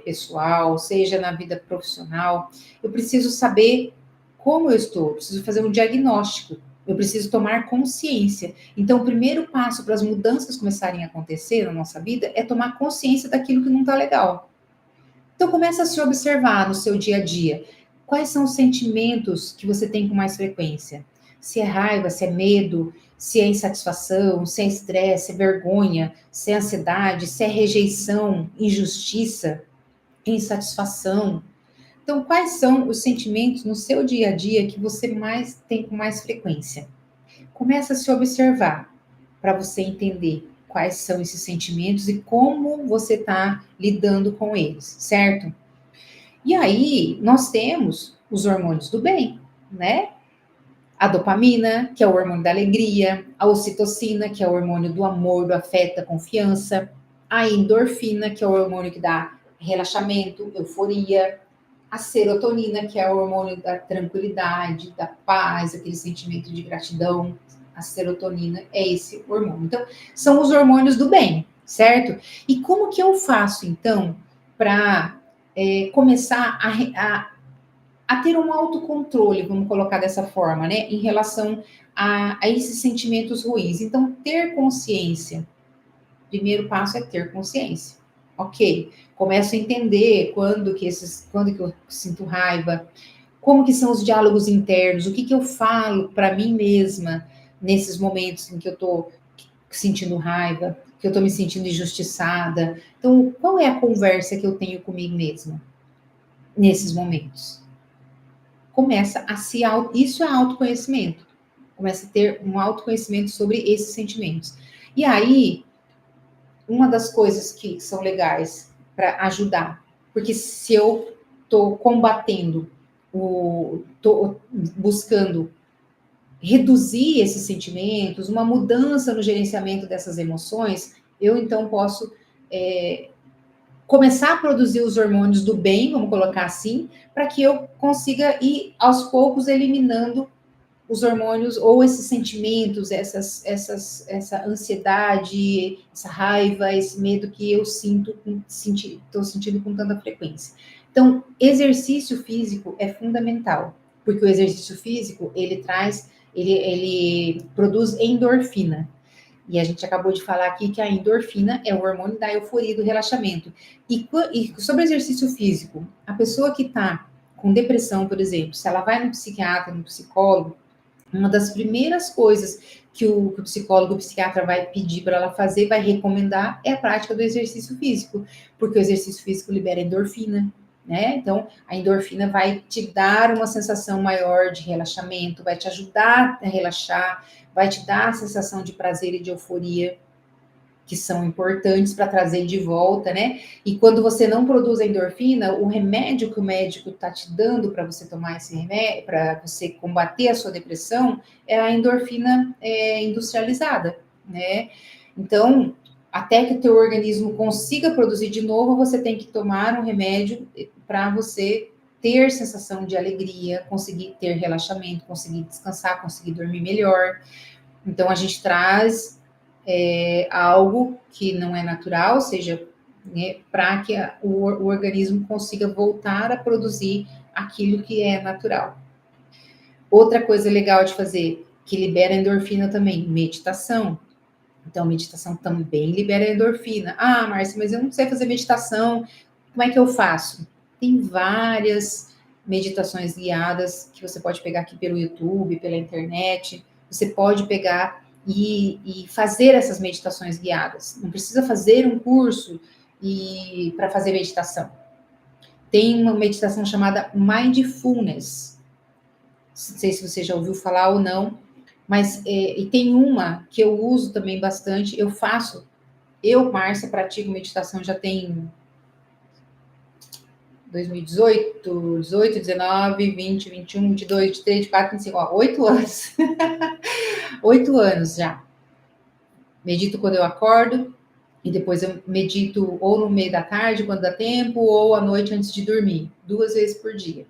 pessoal, seja na vida profissional, eu preciso saber como eu estou, eu preciso fazer um diagnóstico, eu preciso tomar consciência. Então, o primeiro passo para as mudanças começarem a acontecer na nossa vida é tomar consciência daquilo que não está legal. Então, começa a se observar no seu dia a dia. Quais são os sentimentos que você tem com mais frequência? Se é raiva, se é medo, se é insatisfação, se é estresse, se é vergonha, se é ansiedade, se é rejeição, injustiça, insatisfação. Então, quais são os sentimentos no seu dia a dia que você mais tem com mais frequência? Começa a se observar para você entender quais são esses sentimentos e como você está lidando com eles, certo? E aí, nós temos os hormônios do bem, né? A dopamina, que é o hormônio da alegria, a ocitocina, que é o hormônio do amor, do afeto, da confiança, a endorfina, que é o hormônio que dá relaxamento, euforia, a serotonina, que é o hormônio da tranquilidade, da paz, aquele sentimento de gratidão. A serotonina é esse hormônio. Então, são os hormônios do bem, certo? E como que eu faço, então, para começar a ter um autocontrole, vamos colocar dessa forma, né, em relação a esses sentimentos ruins? Então, ter consciência. Primeiro passo é ter consciência. Ok, começo a entender quando que eu sinto raiva, como que são os diálogos internos, o que que eu falo para mim mesma nesses momentos em que eu estou sentindo raiva, que eu estou me sentindo injustiçada. Então, qual é a conversa que eu tenho comigo mesma nesses momentos? Começa a se auto, isso é autoconhecimento. Começa a ter um autoconhecimento sobre esses sentimentos. E aí, uma das coisas que são legais para ajudar, porque se eu estou combatendo, estou buscando reduzir esses sentimentos, uma mudança no gerenciamento dessas emoções, eu então posso começar a produzir os hormônios do bem, vamos colocar assim, para que eu consiga ir aos poucos eliminando os hormônios ou esses sentimentos, essa ansiedade, essa raiva, esse medo que eu estou sentindo com tanta frequência. Então, exercício físico é fundamental, porque o exercício físico, ele produz endorfina. E a gente acabou de falar aqui que a endorfina é o hormônio da euforia e do relaxamento. E sobre exercício físico, a pessoa que está com depressão, por exemplo, se ela vai no psiquiatra, no psicólogo, uma das primeiras coisas que o psicólogo, o psiquiatra vai pedir para ela fazer, vai recomendar, é a prática do exercício físico, porque o exercício físico libera endorfina, né? Então, a endorfina vai te dar uma sensação maior de relaxamento, vai te ajudar a relaxar, vai te dar a sensação de prazer e de euforia, que são importantes para trazer de volta, né? E quando você não produz a endorfina, o remédio que o médico está te dando para você tomar esse remédio, para você combater a sua depressão, é a endorfina industrializada, né? Então, até que o teu organismo consiga produzir de novo, você tem que tomar um remédio para você ter sensação de alegria, conseguir ter relaxamento, conseguir descansar, conseguir dormir melhor. Então, a gente traz algo que não é natural, ou seja, né, para que o organismo consiga voltar a produzir aquilo que é natural. Outra coisa legal de fazer, que libera endorfina também, meditação. Então, meditação também libera endorfina. Ah, Márcia, mas eu não sei fazer meditação, como é que eu faço? Tem várias meditações guiadas que você pode pegar aqui pelo YouTube, pela internet. Você pode pegar e fazer essas meditações guiadas. Não precisa fazer um curso para fazer meditação. Tem uma meditação chamada Mindfulness. Não sei se você já ouviu falar ou não, mas e tem uma que eu uso também bastante. Eu, Márcia, pratico meditação já tem 2018, 18, 19, 20, 21, 22, 23, 24, 25, 8 anos. 8 anos já. Medito quando eu acordo e depois eu medito ou no meio da tarde, quando dá tempo, ou à noite antes de dormir, 2 vezes por dia.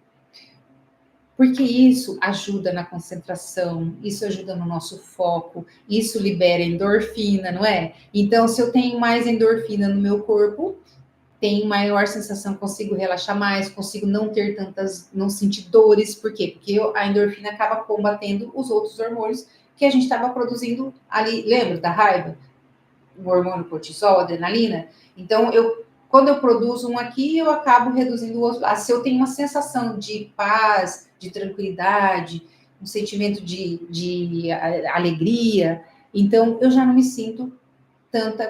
Porque isso ajuda na concentração, isso ajuda no nosso foco, isso libera endorfina, não é? Então, se eu tenho mais endorfina no meu corpo, tenho maior sensação, consigo relaxar mais, consigo não sentir dores. Por quê? Porque a endorfina acaba combatendo os outros hormônios que a gente estava produzindo ali. Lembra da raiva? O hormônio cortisol, a adrenalina? Então, quando eu produzo um aqui, eu acabo reduzindo o outro. Se eu tenho uma sensação de paz, de tranquilidade, um sentimento de alegria. Então, eu já não me sinto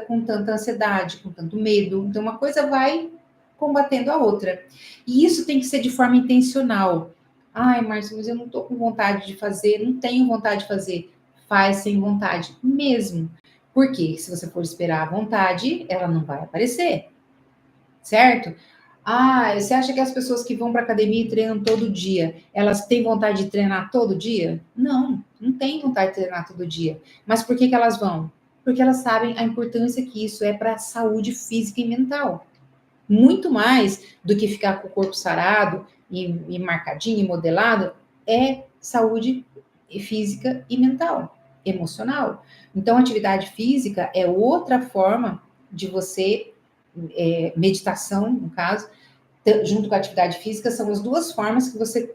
com tanta ansiedade, com tanto medo. Então, uma coisa vai combatendo a outra. E isso tem que ser de forma intencional. Ai, Márcia, mas eu não estou com vontade de fazer, não tenho vontade de fazer. Faz sem vontade mesmo. Porque se você for esperar a vontade, ela não vai aparecer, certo? Ah, você acha que as pessoas que vão para academia e treinam todo dia, elas têm vontade de treinar todo dia? Não, não têm vontade de treinar todo dia. Mas por que que elas vão? Porque elas sabem a importância que isso é para a saúde física e mental. Muito mais do que ficar com o corpo sarado e marcadinho e modelado, é saúde física e mental, emocional. Então, atividade física é outra forma de você, meditação, no caso, junto com a atividade física, são as duas formas que você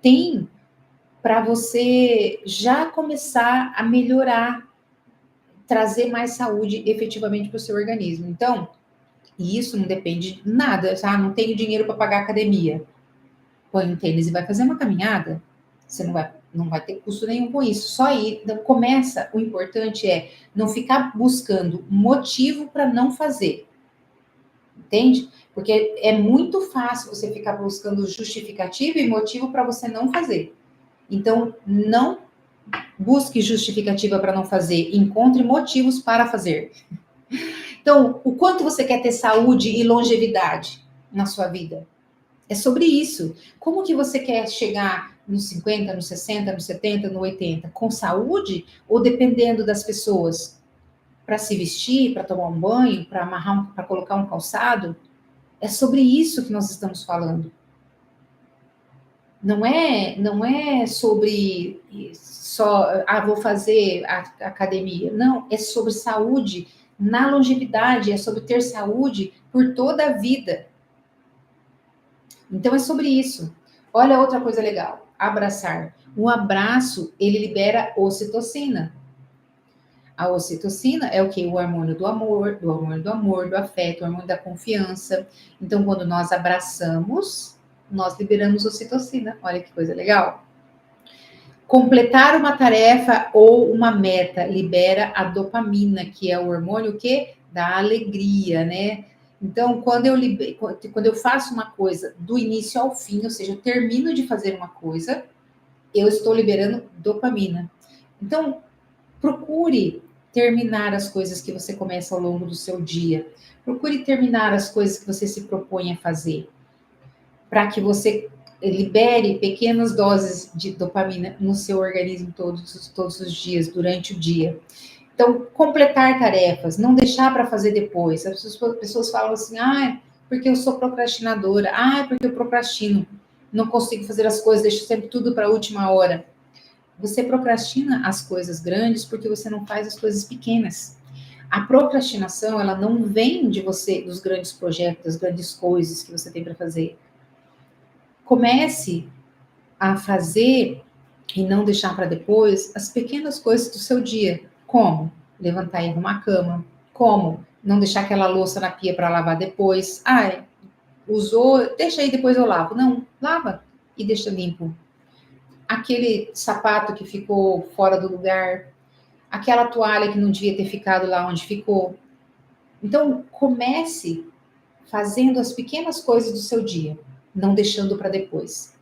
tem para você já começar a melhorar, trazer mais saúde efetivamente para o seu organismo. Então, isso não depende de nada, tá? Não tenho dinheiro para pagar academia. Põe um tênis e vai fazer uma caminhada. Você não vai ter custo nenhum com isso. Só aí, então começa, o importante é não ficar buscando motivo para não fazer. Entende? Porque é muito fácil você ficar buscando justificativa e motivo para você não fazer. Então, não busque justificativa para não fazer, encontre motivos para fazer. Então, o quanto você quer ter saúde e longevidade na sua vida? É sobre isso. Como que você quer chegar nos 50, nos 60, nos 70, no 80? Com saúde ou dependendo das pessoas? Para se vestir, para tomar um banho, para amarrar, para colocar um calçado? É sobre isso que nós estamos falando. Não é sobre só, vou fazer a academia. Não, é sobre saúde na longevidade, é sobre ter saúde por toda a vida. Então é sobre isso. Olha outra coisa legal, abraçar. Um abraço, ele libera ocitocina. A ocitocina é o que? O hormônio do amor, do afeto, o hormônio da confiança. Então, quando nós abraçamos, nós liberamos ocitocina. Olha que coisa legal. Completar uma tarefa ou uma meta libera a dopamina, que é o hormônio que da alegria, né? Então, quando eu faço uma coisa do início ao fim, ou seja, eu termino de fazer uma coisa, eu estou liberando dopamina. Então, procure terminar as coisas que você começa ao longo do seu dia. Procure terminar as coisas que você se propõe a fazer, para que você libere pequenas doses de dopamina no seu organismo todos os dias, durante o dia. Então, completar tarefas, não deixar para fazer depois. As pessoas falam assim, porque eu sou procrastinadora, porque eu procrastino, não consigo fazer as coisas, deixo sempre tudo para a última hora. Você procrastina as coisas grandes porque você não faz as coisas pequenas. A procrastinação, ela não vem de você, dos grandes projetos, das grandes coisas que você tem para fazer. Comece a fazer e não deixar para depois as pequenas coisas do seu dia. Como? Levantar e arrumar a cama. Como? Não deixar aquela louça na pia para lavar depois. Usou, deixa aí, depois eu lavo. Não, lava e deixa limpo. Aquele sapato que ficou fora do lugar, aquela toalha que não devia ter ficado lá onde ficou. Então, comece fazendo as pequenas coisas do seu dia, não deixando para depois.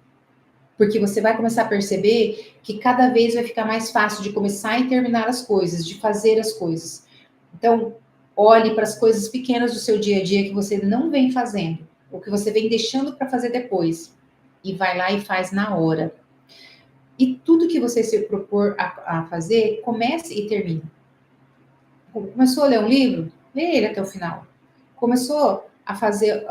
Porque você vai começar a perceber que cada vez vai ficar mais fácil de começar e terminar as coisas, de fazer as coisas. Então, olhe para as coisas pequenas do seu dia a dia que você não vem fazendo, ou que você vem deixando para fazer depois, e vai lá e faz na hora. E tudo que você se propor a fazer, comece e termine. Começou a ler um livro? Lê ele até o final. Começou a fazer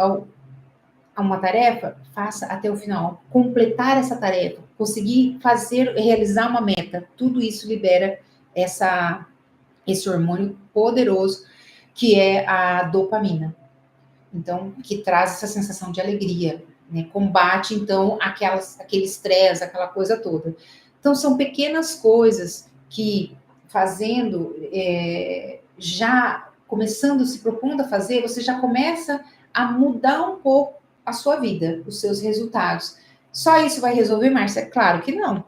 uma tarefa? Faça até o final. Completar essa tarefa, conseguir fazer, realizar uma meta, tudo isso libera esse hormônio poderoso que é a dopamina. Então, que traz essa sensação de alegria, né? Combate, então, aquele estresse, aquela coisa toda. Então, são pequenas coisas que, fazendo, já começando, se propondo a fazer, você já começa a mudar um pouco a sua vida, os seus resultados. Só isso vai resolver, Márcia? Claro que não.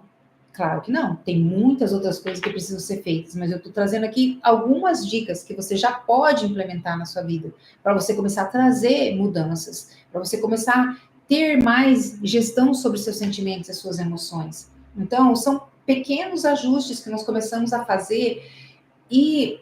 Claro que não, tem muitas outras coisas que precisam ser feitas, mas eu estou trazendo aqui algumas dicas que você já pode implementar na sua vida, para você começar a trazer mudanças, para você começar a ter mais gestão sobre seus sentimentos e suas emoções. Então, são pequenos ajustes que nós começamos a fazer e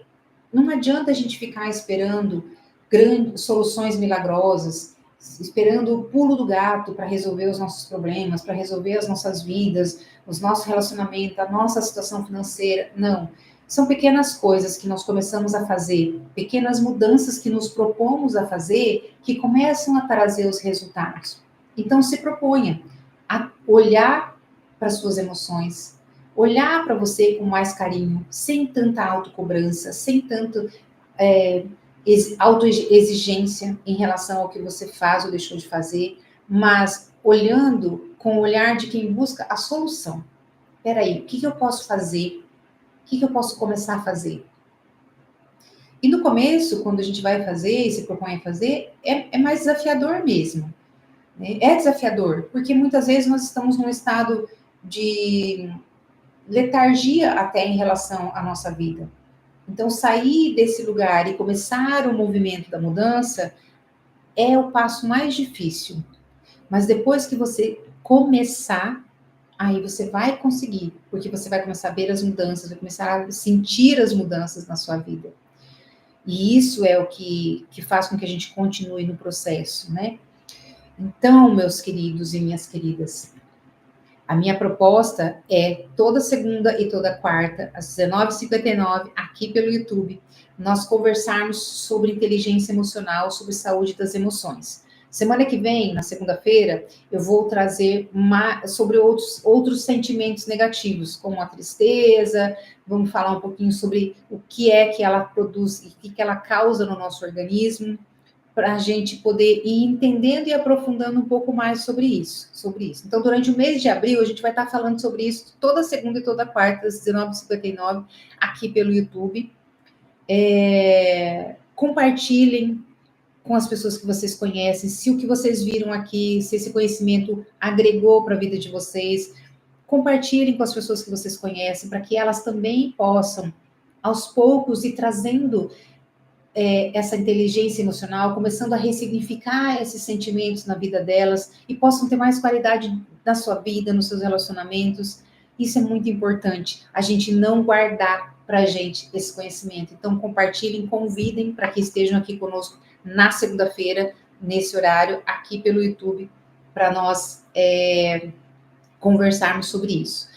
não adianta a gente ficar esperando grandes soluções milagrosas, esperando o pulo do gato para resolver os nossos problemas, para resolver as nossas vidas, os nossos relacionamentos, a nossa situação financeira. Não. São pequenas coisas que nós começamos a fazer, pequenas mudanças que nos propomos a fazer, que começam a trazer os resultados. Então, se proponha a olhar para suas emoções, olhar para você com mais carinho, sem tanta autocobrança, sem tanto autoexigência em relação ao que você faz ou deixou de fazer, mas olhando com o olhar de quem busca a solução. Espera aí, o que eu posso fazer? O que eu posso começar a fazer? E no começo, quando a gente vai fazer e se propõe a fazer, é mais desafiador mesmo. Né? É desafiador, porque muitas vezes nós estamos num estado de letargia até em relação à nossa vida. Então, sair desse lugar e começar o movimento da mudança é o passo mais difícil. Mas depois que você começar, aí você vai conseguir, porque você vai começar a ver as mudanças, vai começar a sentir as mudanças na sua vida. E isso é o que faz com que a gente continue no processo, né? Então, meus queridos e minhas queridas, a minha proposta é toda segunda e toda quarta, às 19h59, aqui pelo YouTube, nós conversarmos sobre inteligência emocional, sobre saúde das emoções. Semana que vem, na segunda-feira, eu vou trazer sobre outros sentimentos negativos, como a tristeza, vamos falar um pouquinho sobre o que é que ela produz e o que ela causa no nosso organismo, para a gente poder ir entendendo e aprofundando um pouco mais sobre isso. Então, durante o mês de abril, a gente vai estar falando sobre isso toda segunda e toda quarta, às 19h59, aqui pelo YouTube. Compartilhem com as pessoas que vocês conhecem, se o que vocês viram aqui, se esse conhecimento agregou para a vida de vocês. Compartilhem com as pessoas que vocês conhecem, para que elas também possam, aos poucos, ir trazendo essa inteligência emocional, começando a ressignificar esses sentimentos na vida delas e possam ter mais qualidade na sua vida, nos seus relacionamentos. Isso é muito importante, a gente não guardar para a gente esse conhecimento. Então, compartilhem, convidem para que estejam aqui conosco na segunda-feira, nesse horário, aqui pelo YouTube, para nós conversarmos sobre isso.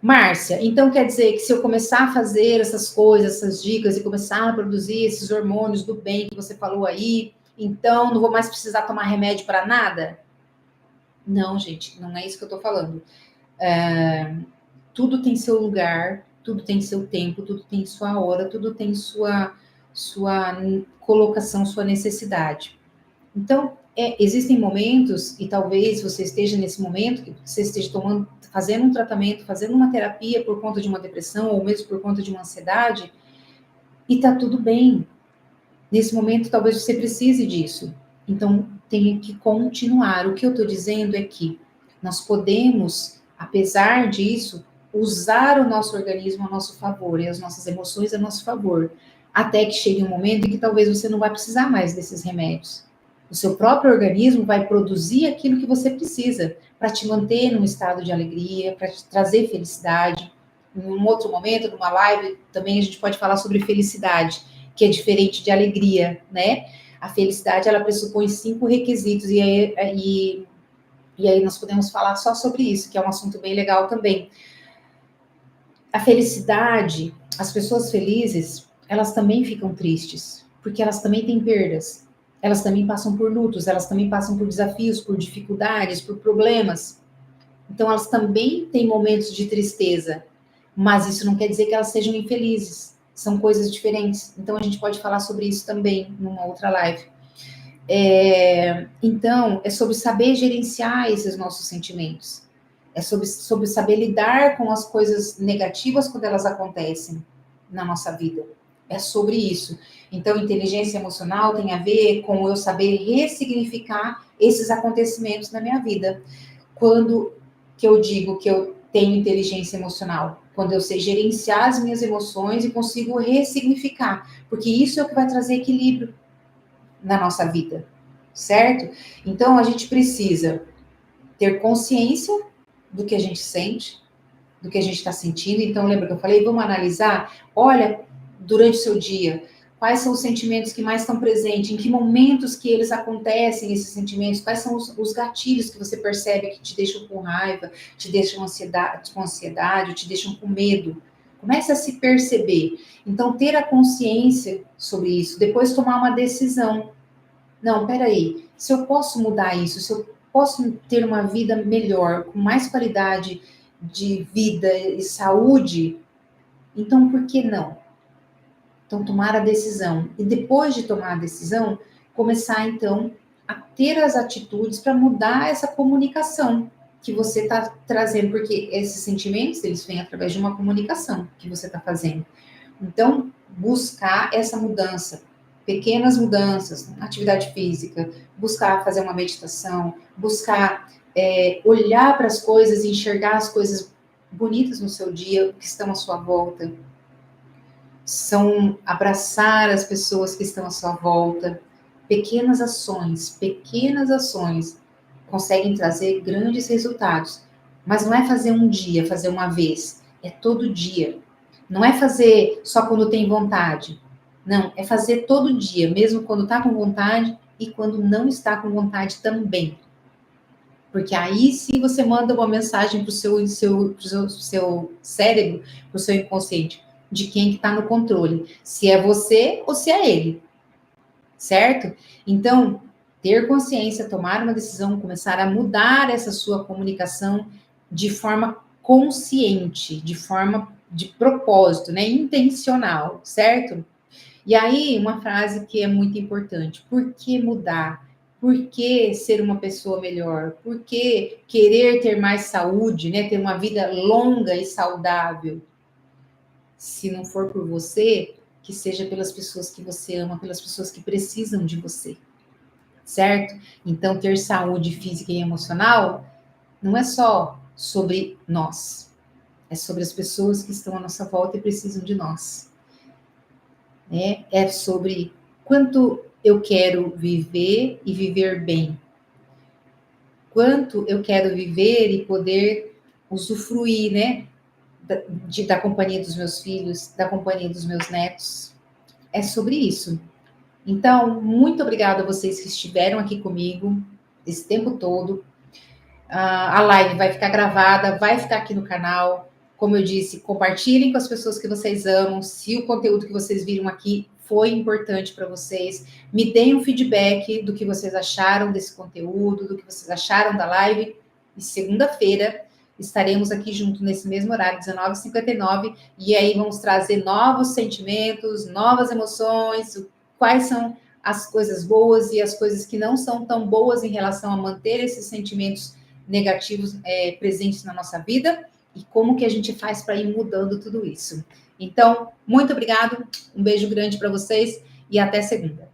Márcia, então quer dizer que se eu começar a fazer essas coisas, essas dicas e começar a produzir esses hormônios do bem que você falou aí, então não vou mais precisar tomar remédio para nada? Não, gente, não é isso que eu estou falando. Tudo tem seu lugar, tudo tem seu tempo, tudo tem sua hora, tudo tem sua colocação, sua necessidade. Então, existem momentos, e talvez você esteja nesse momento, que você esteja fazendo um tratamento, fazendo uma terapia por conta de uma depressão, ou mesmo por conta de uma ansiedade, e tá tudo bem. Nesse momento, talvez você precise disso. Então, tem que continuar. O que eu estou dizendo é que nós podemos, apesar disso, usar o nosso organismo a nosso favor, e as nossas emoções a nosso favor, até que chegue um momento em que talvez você não vai precisar mais desses remédios. O seu próprio organismo vai produzir aquilo que você precisa para te manter num estado de alegria, para te trazer felicidade. Em um outro momento, numa live, também a gente pode falar sobre felicidade, que é diferente de alegria, né? A felicidade, ela pressupõe 5 requisitos, e aí nós podemos falar só sobre isso, que é um assunto bem legal também. A felicidade, as pessoas felizes, elas também ficam tristes, porque elas também têm perdas. Elas também passam por lutos, elas também passam por desafios, por dificuldades, por problemas. Então, elas também têm momentos de tristeza, mas isso não quer dizer que elas sejam infelizes. São coisas diferentes. Então, a gente pode falar sobre isso também numa outra live. Então, é sobre saber gerenciar esses nossos sentimentos. É sobre saber lidar com as coisas negativas quando elas acontecem na nossa vida. É sobre isso. Então, inteligência emocional tem a ver com eu saber ressignificar esses acontecimentos na minha vida. Quando que eu digo que eu tenho inteligência emocional? Quando eu sei gerenciar as minhas emoções e consigo ressignificar, porque isso é o que vai trazer equilíbrio na nossa vida, certo? Então a gente precisa ter consciência do que a gente sente, do que a gente está sentindo. Então, lembra que eu falei? Vamos analisar. Olha, durante o seu dia, quais são os sentimentos que mais estão presentes, em que momentos que eles acontecem, esses sentimentos, quais são os gatilhos que você percebe que te deixam com raiva, te deixam com ansiedade, te deixam com medo. Comece a se perceber. Então, ter a consciência sobre isso, depois tomar uma decisão. Não, peraí, se eu posso mudar isso, se eu posso ter uma vida melhor, com mais qualidade de vida e saúde, então por que não? Então, tomar a decisão. E depois de tomar a decisão, começar, então, a ter as atitudes para mudar essa comunicação que você está trazendo, porque esses sentimentos, eles vêm através de uma comunicação que você está fazendo. Então, buscar essa mudança, pequenas mudanças, atividade física, buscar fazer uma meditação, buscar olhar para as coisas e enxergar as coisas bonitas no seu dia, que estão à sua volta, são abraçar as pessoas que estão à sua volta. Pequenas ações conseguem trazer grandes resultados. Mas não é fazer um dia, fazer uma vez, é todo dia. Não é fazer só quando tem vontade. Não, é fazer todo dia, mesmo quando está com vontade e quando não está com vontade também. Porque aí sim você manda uma mensagem para o seu cérebro, para o seu inconsciente, de quem que está no controle. Se é você ou se é ele. Certo? Então, ter consciência, tomar uma decisão, começar a mudar essa sua comunicação de forma consciente, de forma de propósito, né? Intencional, certo? E aí, uma frase que é muito importante: por que mudar? Por que ser uma pessoa melhor? Por que querer ter mais saúde, né? Ter uma vida longa e saudável? Se não for por você, que seja pelas pessoas que você ama, pelas pessoas que precisam de você, certo? Então, ter saúde física e emocional não é só sobre nós, é sobre as pessoas que estão à nossa volta e precisam de nós. Né? É sobre quanto eu quero viver e viver bem. Quanto eu quero viver e poder usufruir, né? Da companhia dos meus filhos, da companhia dos meus netos. É sobre isso. Então, muito obrigada a vocês que estiveram aqui comigo esse tempo todo. A live vai ficar gravada, vai ficar aqui no canal. Como eu disse, compartilhem com as pessoas que vocês amam. Se o conteúdo que vocês viram aqui foi importante para vocês, me deem um feedback do que vocês acharam desse conteúdo, do que vocês acharam da live. E segunda-feira estaremos aqui junto nesse mesmo horário, 19h59, e aí vamos trazer novos sentimentos, novas emoções, quais são as coisas boas e as coisas que não são tão boas em relação a manter esses sentimentos negativos presentes na nossa vida e como que a gente faz para ir mudando tudo isso. Então, muito obrigado, um beijo grande para vocês e até segunda.